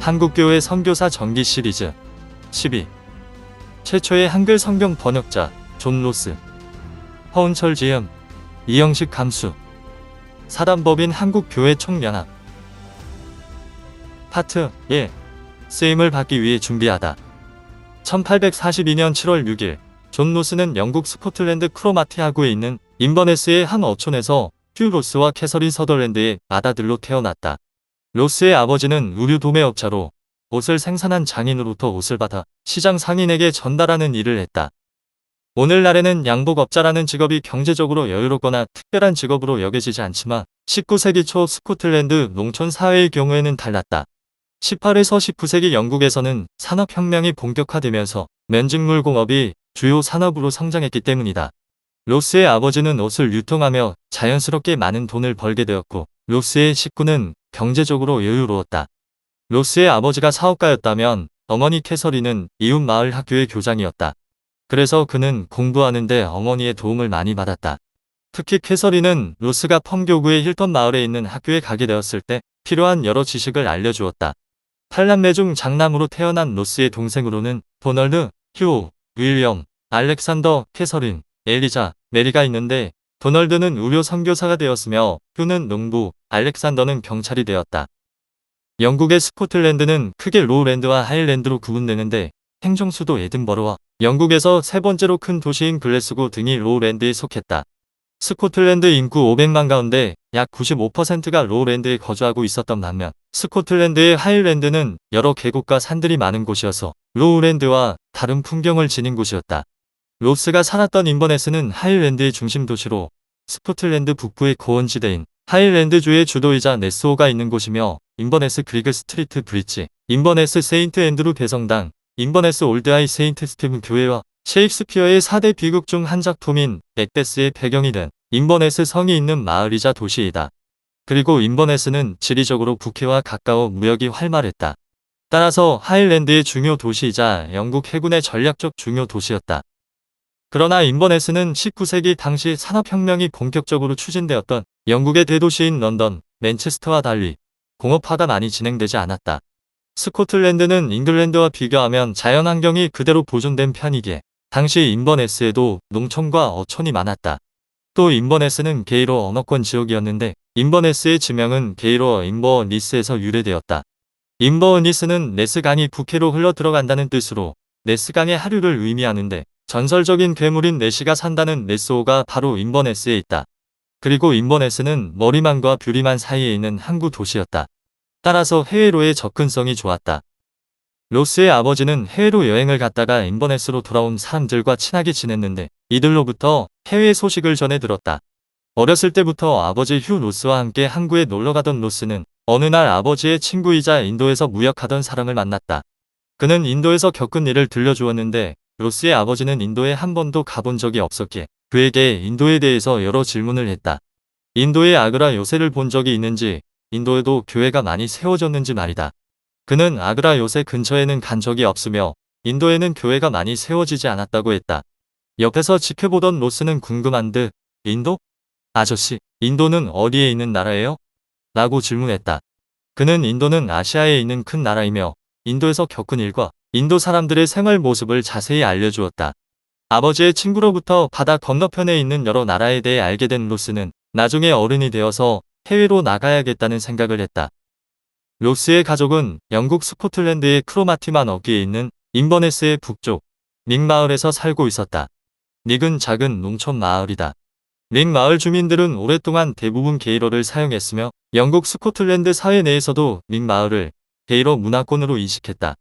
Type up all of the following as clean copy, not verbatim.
한국교회 선교사 전기 시리즈 12. 최초의 한글 성경 번역자 존 로스. 허은철 지음, 이영식 감수. 사단법인 한국교회 총연합. 파트 1. 쓰임을 받기 위해 준비하다. 1842년 7월 6일 존 로스는 영국 스코틀랜드 크로마티하구에 있는 인버네스의 한 어촌에서 휴 로스와 캐서린 서덜랜드의 아다들로 태어났다. 로스의 아버지는 의류 도매업자로 옷을 생산한 장인으로부터 옷을 받아 시장 상인에게 전달하는 일을 했다. 오늘날에는 양복업자라는 직업이 경제적으로 여유롭거나 특별한 직업으로 여겨지지 않지만 19세기 초 스코틀랜드 농촌 사회의 경우에는 달랐다. 18에서 19세기 영국에서는 산업혁명이 본격화되면서 면직물공업이 주요 산업으로 성장했기 때문이다. 로스의 아버지는 옷을 유통하며 자연스럽게 많은 돈을 벌게 되었고 로스의 식구는 경제적으로 여유로웠다. 로스의 아버지가 사업가였다면 어머니 캐서린은 이웃 마을 학교의 교장이었다. 그래서 그는 공부하는데 어머니의 도움을 많이 받았다. 특히 캐서린은 로스가 펌교구의 힐턴 마을에 있는 학교에 가게 되었을 때 필요한 여러 지식을 알려주었다. 8남매 중 장남으로 태어난 로스의 동생으로는 도널드, 휴, 윌리엄, 알렉산더, 캐서린, 엘리자, 메리가 있는데 도널드는 의료 선교사가 되었으며 휴는 농부, 알렉산더는 경찰이 되었다. 영국의 스코틀랜드는 크게 로우랜드와 하일랜드로 구분되는데 행정수도 에든버러와 영국에서 세 번째로 큰 도시인 글래스고 등이 로우랜드에 속했다. 스코틀랜드 인구 500만 가운데 약 95%가 로우랜드에 거주하고 있었던 반면 스코틀랜드의 하일랜드는 여러 계곡과 산들이 많은 곳이어서 로우랜드와 다른 풍경을 지닌 곳이었다. 로스가 살았던 인버네스는 하일랜드의 중심 도시로 스코틀랜드 북부의 고원지대인 하일랜드주의 주도이자 네스호가 있는 곳이며 인버네스 그리그 스트리트 브릿지, 인버네스 세인트 앤드루 대성당, 인버네스 올드 아이 세인트 스티븐 교회와 셰익스피어의 4대 비극 중 한 작품인 맥베스의 배경이 된 인버네스 성이 있는 마을이자 도시이다. 그리고 인버네스는 지리적으로 북해와 가까워 무역이 활발했다. 따라서 하일랜드의 중요 도시이자 영국 해군의 전략적 중요 도시였다. 그러나 인버네스는 19세기 당시 산업혁명이 본격적으로 추진되었던 영국의 대도시인 런던, 맨체스터와 달리 공업화가 많이 진행되지 않았다. 스코틀랜드는 잉글랜드와 비교하면 자연환경이 그대로 보존된 편이기에 당시 인버네스에도 농촌과 어촌이 많았다. 또 인버네스는 게이로 언어권 지역이었는데 인버네스의 지명은 게이로 인버니스에서 유래되었다. 인버니스는 네스강이 북해로 흘러 들어간다는 뜻으로 네스강의 하류를 의미하는데 전설적인 괴물인 네시가 산다는 네스호가 바로 인버네스에 있다. 그리고 인버네스는 머리만과 뷰리만 사이에 있는 항구 도시였다. 따라서 해외로의 접근성이 좋았다. 로스의 아버지는 해외로 여행을 갔다가 인버네스로 돌아온 사람들과 친하게 지냈는데 이들로부터 해외 소식을 전해 들었다. 어렸을 때부터 아버지 휴 로스와 함께 항구에 놀러가던 로스는 어느 날 아버지의 친구이자 인도에서 무역하던 사람을 만났다. 그는 인도에서 겪은 일을 들려주었는데 로스의 아버지는 인도에 한 번도 가본 적이 없었기에 그에게 인도에 대해서 여러 질문을 했다. 인도의 아그라 요새를 본 적이 있는지, 인도에도 교회가 많이 세워졌는지 말이다. 그는 아그라 요새 근처에는 간 적이 없으며 인도에는 교회가 많이 세워지지 않았다고 했다. 옆에서 지켜보던 로스는 궁금한 듯 인도? 아저씨, 인도는 어디에 있는 나라예요? 라고 질문했다. 그는 인도는 아시아에 있는 큰 나라이며 인도에서 겪은 일과 인도 사람들의 생활 모습을 자세히 알려주었다. 아버지의 친구로부터 바다 건너편에 있는 여러 나라에 대해 알게 된 로스는 나중에 어른이 되어서 해외로 나가야겠다는 생각을 했다. 로스의 가족은 영국 스코틀랜드의 크로마티만 어귀에 있는 인버네스의 북쪽 닉 마을에서 살고 있었다. 닉은 작은 농촌 마을이다. 닉 마을 주민들은 오랫동안 대부분 게이로를 사용했으며 영국 스코틀랜드 사회 내에서도 닉 마을을 게이로 문화권으로 인식했다.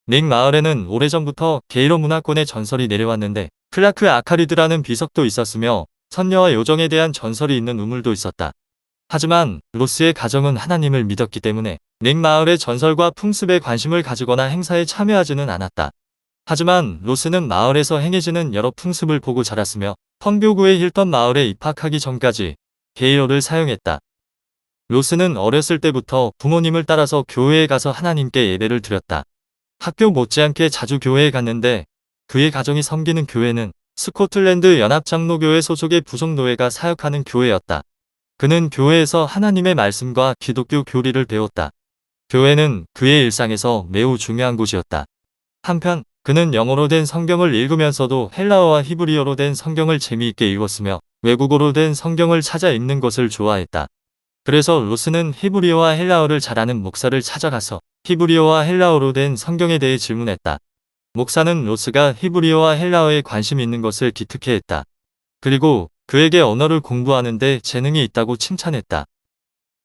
닉 마을에는 오래전부터 게이로 문화권의 전설이 내려왔는데 클라크 아카리드라는 비석도 있었으며 선녀와 요정에 대한 전설이 있는 우물도 있었다. 하지만 로스의 가정은 하나님을 믿었기 때문에 닉 마을의 전설과 풍습에 관심을 가지거나 행사에 참여하지는 않았다. 하지만 로스는 마을에서 행해지는 여러 풍습을 보고 자랐으며 펌교구의 힐턴 마을에 입학하기 전까지 게이로를 사용했다. 로스는 어렸을 때부터 부모님을 따라서 교회에 가서 하나님께 예배를 드렸다. 학교 못지않게 자주 교회에 갔는데 그의 가정이 섬기는 교회는 스코틀랜드 연합장로교회 소속의 부속노예가 사역하는 교회였다. 그는 교회에서 하나님의 말씀과 기독교 교리를 배웠다. 교회는 그의 일상에서 매우 중요한 곳이었다. 한편 그는 영어로 된 성경을 읽으면서도 헬라어와 히브리어로 된 성경을 재미있게 읽었으며 외국어로 된 성경을 찾아 읽는 것을 좋아했다. 그래서 로스는 히브리어와 헬라어를 잘하는 목사를 찾아가서 히브리어와 헬라어로 된 성경에 대해 질문했다. 목사는 로스가 히브리어와 헬라어에 관심 있는 것을 기특해했다. 그리고 그에게 언어를 공부하는데 재능이 있다고 칭찬했다.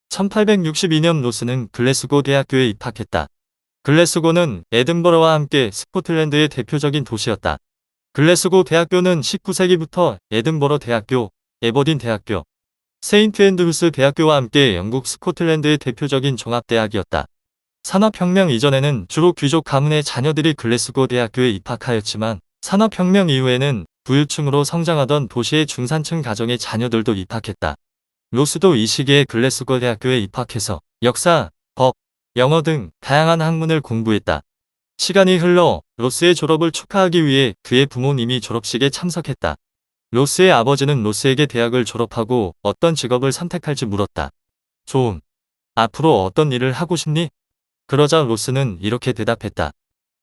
1862년 로스는 글래스고 대학교에 입학했다. 글래스고는 에든버러와 함께 스코틀랜드의 대표적인 도시였다. 글래스고 대학교는 19세기부터 에든버러 대학교, 에버딘 대학교, 세인트 앤드루스 대학교와 함께 영국 스코틀랜드의 대표적인 종합대학이었다. 산업혁명 이전에는 주로 귀족 가문의 자녀들이 글래스고 대학교에 입학하였지만 산업혁명 이후에는 부유층으로 성장하던 도시의 중산층 가정의 자녀들도 입학했다. 로스도 이 시기에 글래스고 대학교에 입학해서 역사, 법, 영어 등 다양한 학문을 공부했다. 시간이 흘러 로스의 졸업을 축하하기 위해 그의 부모님이 졸업식에 참석했다. 로스의 아버지는 로스에게 대학을 졸업하고 어떤 직업을 선택할지 물었다. 존, 앞으로 어떤 일을 하고 싶니? 그러자 로스는 이렇게 대답했다.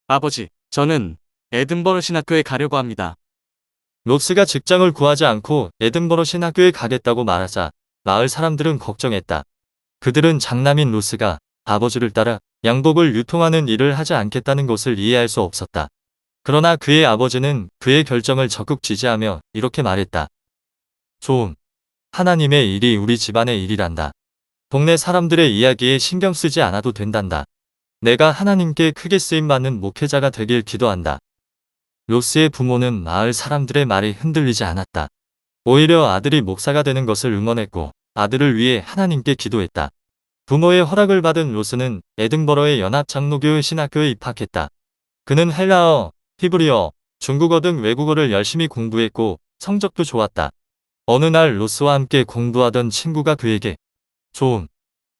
아버지, 저는 에든버러 신학교에 가려고 합니다. 로스가 직장을 구하지 않고 에든버러 신학교에 가겠다고 말하자 마을 사람들은 걱정했다. 그들은 장남인 로스가 아버지를 따라 양복을 유통하는 일을 하지 않겠다는 것을 이해할 수 없었다. 그러나 그의 아버지는 그의 결정을 적극 지지하며 이렇게 말했다. 존, 하나님의 일이 우리 집안의 일이란다. 동네 사람들의 이야기에 신경 쓰지 않아도 된단다. 내가 하나님께 크게 쓰임받는 목회자가 되길 기도한다. 로스의 부모는 마을 사람들의 말에 흔들리지 않았다. 오히려 아들이 목사가 되는 것을 응원했고 아들을 위해 하나님께 기도했다. 부모의 허락을 받은 로스는 에든버러의 연합장로교회 신학교에 입학했다. 그는 헬라어, 히브리어, 중국어 등 외국어를 열심히 공부했고 성적도 좋았다. 어느 날 로스와 함께 공부하던 친구가 그에게 존,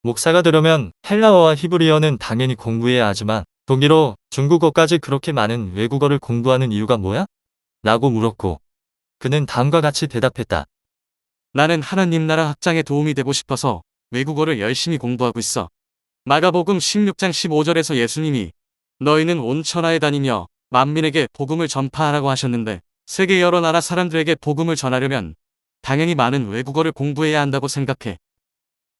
목사가 되려면 헬라어와 히브리어는 당연히 공부해야 하지만 독일어, 중국어까지 그렇게 많은 외국어를 공부하는 이유가 뭐야? 라고 물었고 그는 다음과 같이 대답했다. 나는 하나님 나라 확장에 도움이 되고 싶어서 외국어를 열심히 공부하고 있어. 마가복음 16장 15절에서 예수님이 너희는 온 천하에 다니며 만민에게 복음을 전파하라고 하셨는데 세계 여러 나라 사람들에게 복음을 전하려면 당연히 많은 외국어를 공부해야 한다고 생각해.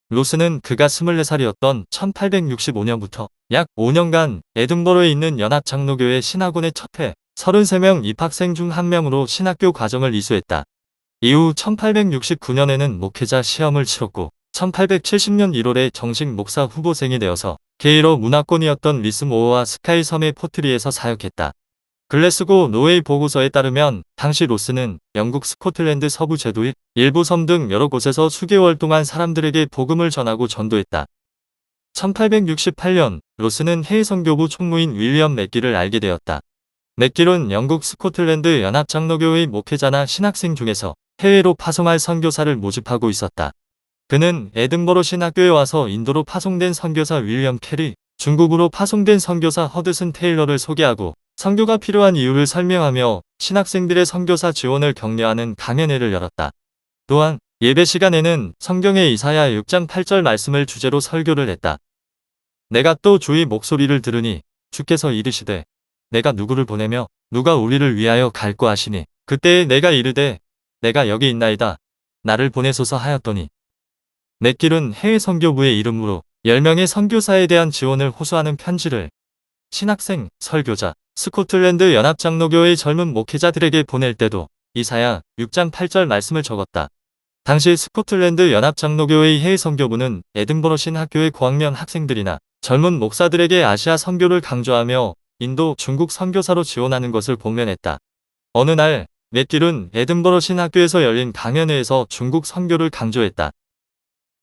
로스는 그가 24살이었던 1865년부터 약 5년간 에든버러에 있는 연합장로교회 신학원에 첫해 33명 입학생 중 한 명으로 신학교 과정을 이수했다. 이후 1869년에는 목회자 시험을 치렀고 1870년 1월에 정식 목사 후보생이 되어서 게이러 문화권이었던 리스모어와 스카이 섬의 포트리에서 사역했다. 글래스고 노웨이 보고서에 따르면 당시 로스는 영국 스코틀랜드 서부 제도의 일부 섬 등 여러 곳에서 수개월 동안 사람들에게 복음을 전하고 전도했다. 1868년 로스는 해외선교부 총무인 윌리엄 맥길을 알게 되었다. 맥길은 영국 스코틀랜드 연합장로교회의 목회자나 신학생 중에서 해외로 파송할 선교사를 모집하고 있었다. 그는 에든버러 신학교에 와서 인도로 파송된 선교사 윌리엄 캐리, 중국으로 파송된 선교사 허드슨 테일러를 소개하고 선교가 필요한 이유를 설명하며 신학생들의 선교사 지원을 격려하는 강연회를 열었다. 또한 예배 시간에는 성경의 이사야 6장 8절 말씀을 주제로 설교를 했다. 내가 또 주의 목소리를 들으니 주께서 이르시되 내가 누구를 보내며 누가 우리를 위하여 갈고 하시니 그때에 내가 이르되 내가 여기 있나이다 나를 보내소서 하였더니 맥길은 해외 선교부의 이름으로 10명의 선교사에 대한 지원을 호소하는 편지를 신학생, 설교자, 스코틀랜드 연합장로교회 젊은 목회자들에게 보낼 때도 이사야 6장 8절 말씀을 적었다. 당시 스코틀랜드 연합장로교회의 해외 선교부는 에든버러 신학교의 고학년 학생들이나 젊은 목사들에게 아시아 선교를 강조하며 인도, 중국 선교사로 지원하는 것을 공면했다. 어느 날 맥길은 에든버러 신학교에서 열린 강연회에서 중국 선교를 강조했다.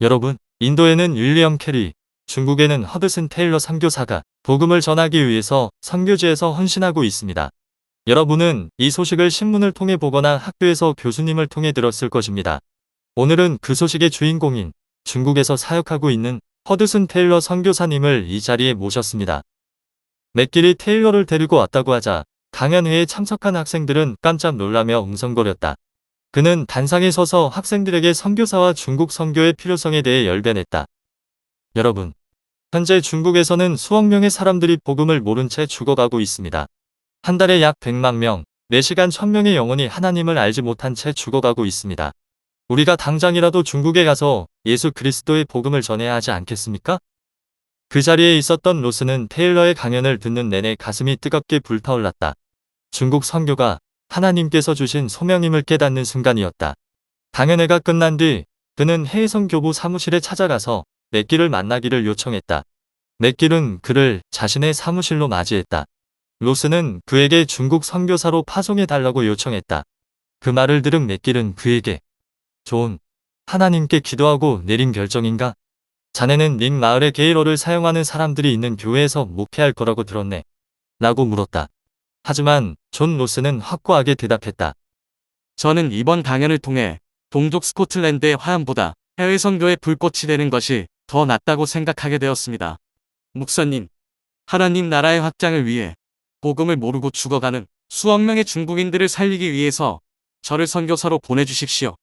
여러분, 인도에는 윌리엄 캐리, 중국에는 허드슨 테일러 선교사가 복음을 전하기 위해서 선교지에서 헌신하고 있습니다. 여러분은 이 소식을 신문을 통해 보거나 학교에서 교수님을 통해 들었을 것입니다. 오늘은 그 소식의 주인공인 중국에서 사역하고 있는 허드슨 테일러 선교사님을 이 자리에 모셨습니다. 맥길이 테일러를 데리고 왔다고 하자 강연회에 참석한 학생들은 깜짝 놀라며 웅성거렸다. 그는 단상에 서서 학생들에게 선교사와 중국 선교의 필요성에 대해 열변했다. 여러분, 현재 중국에서는 수억 명의 사람들이 복음을 모른 채 죽어가고 있습니다. 한 달에 약 100만 명, 4시간 1000명의 영혼이 하나님을 알지 못한 채 죽어가고 있습니다. 우리가 당장이라도 중국에 가서 예수 그리스도의 복음을 전해야 하지 않겠습니까? 그 자리에 있었던 로스는 테일러의 강연을 듣는 내내 가슴이 뜨겁게 불타올랐다. 중국 선교가 하나님께서 주신 소명임을 깨닫는 순간이었다. 강연회가 끝난 뒤 그는 해외 선교부 사무실에 찾아가서 맥길을 만나기를 요청했다. 맥길은 그를 자신의 사무실로 맞이했다. 로스는 그에게 중국 선교사로 파송해달라고 요청했다. 그 말을 들은 맥길은 그에게 존, 하나님께 기도하고 내린 결정인가? 자네는 닉 마을의 게이러를 사용하는 사람들이 있는 교회에서 목회할 거라고 들었네. 라고 물었다. 하지만 존 로스는 확고하게 대답했다. 저는 이번 강연을 통해 동족 스코틀랜드의 화염보다 해외 선교의 불꽃이 되는 것이 더 낫다고 생각하게 되었습니다. 목사님, 하나님 나라의 확장을 위해 복음을 모르고 죽어가는 수억 명의 중국인들을 살리기 위해서 저를 선교사로 보내주십시오.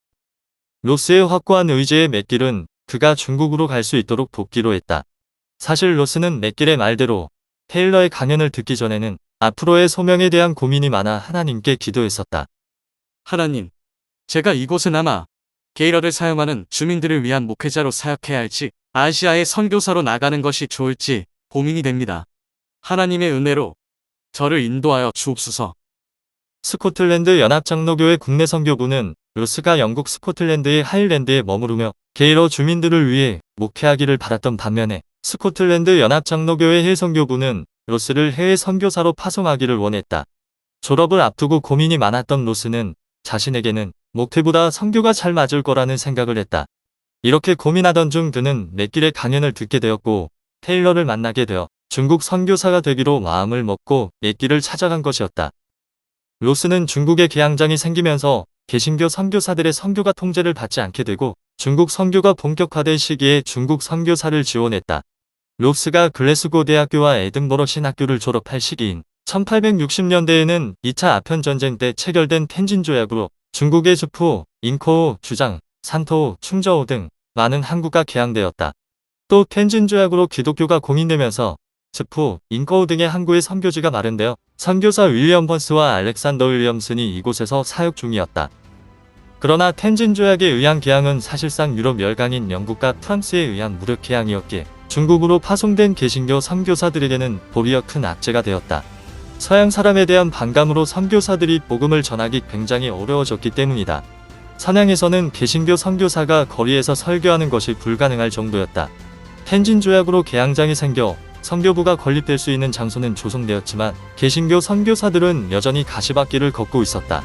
로스의 확고한 의지에 맥길은 그가 중국으로 갈 수 있도록 돕기로 했다. 사실 로스는 맥길의 말대로 테일러의 강연을 듣기 전에는 앞으로의 소명에 대한 고민이 많아 하나님께 기도했었다. 하나님, 제가 이곳에 남아 게이러를 사용하는 주민들을 위한 목회자로 사역해야 할지 아시아의 선교사로 나가는 것이 좋을지 고민이 됩니다. 하나님의 은혜로 저를 인도하여 주옵소서. 스코틀랜드 연합장로교회 국내 선교부는 로스가 영국 스코틀랜드의 하일랜드에 머무르며 게이러 주민들을 위해 목회하기를 바랐던 반면에 스코틀랜드 연합장로교회 해외 선교부는 로스를 해외 선교사로 파송하기를 원했다. 졸업을 앞두고 고민이 많았던 로스는 자신에게는 목회보다 선교가 잘 맞을 거라는 생각을 했다. 이렇게 고민하던 중 그는 맥길의 강연을 듣게 되었고 테일러를 만나게 되어 중국 선교사가 되기로 마음을 먹고 맥길을 찾아간 것이었다. 로스는 중국에 개항장이 생기면서 개신교 선교사들의 선교가 통제를 받지 않게 되고 중국 선교가 본격화된 시기에 중국 선교사를 지원했다. 로스가 글래스고 대학교와 에든버러 신학교를 졸업할 시기인 1860년대에는 2차 아편전쟁 때 체결된 텐진 조약으로 중국의 주포, 잉커우, 주장, 산토우, 충저우 등 많은 항구가 개항되었다. 또 텐진 조약으로 기독교가 공인되면서 즈포, 잉커우 등의 항구의 선교지가 마련되어 선교사 윌리엄 번스와 알렉산더 윌리엄슨이 이곳에서 사역 중이었다. 그러나 텐진 조약에 의한 개항은 사실상 유럽 열강인 영국과 프랑스에 의한 무력 개항이었기에 중국으로 파송된 개신교 선교사들에게는 도리어 큰 악재가 되었다. 서양 사람에 대한 반감으로 선교사들이 복음을 전하기 굉장히 어려워졌기 때문이다. 선양에서는 개신교 선교사가 거리에서 설교하는 것이 불가능할 정도였다. 텐진 조약으로 개항장이 생겨 선교부가 건립될 수 있는 장소는 조성되었지만 개신교 선교사들은 여전히 가시밭길을 걷고 있었다.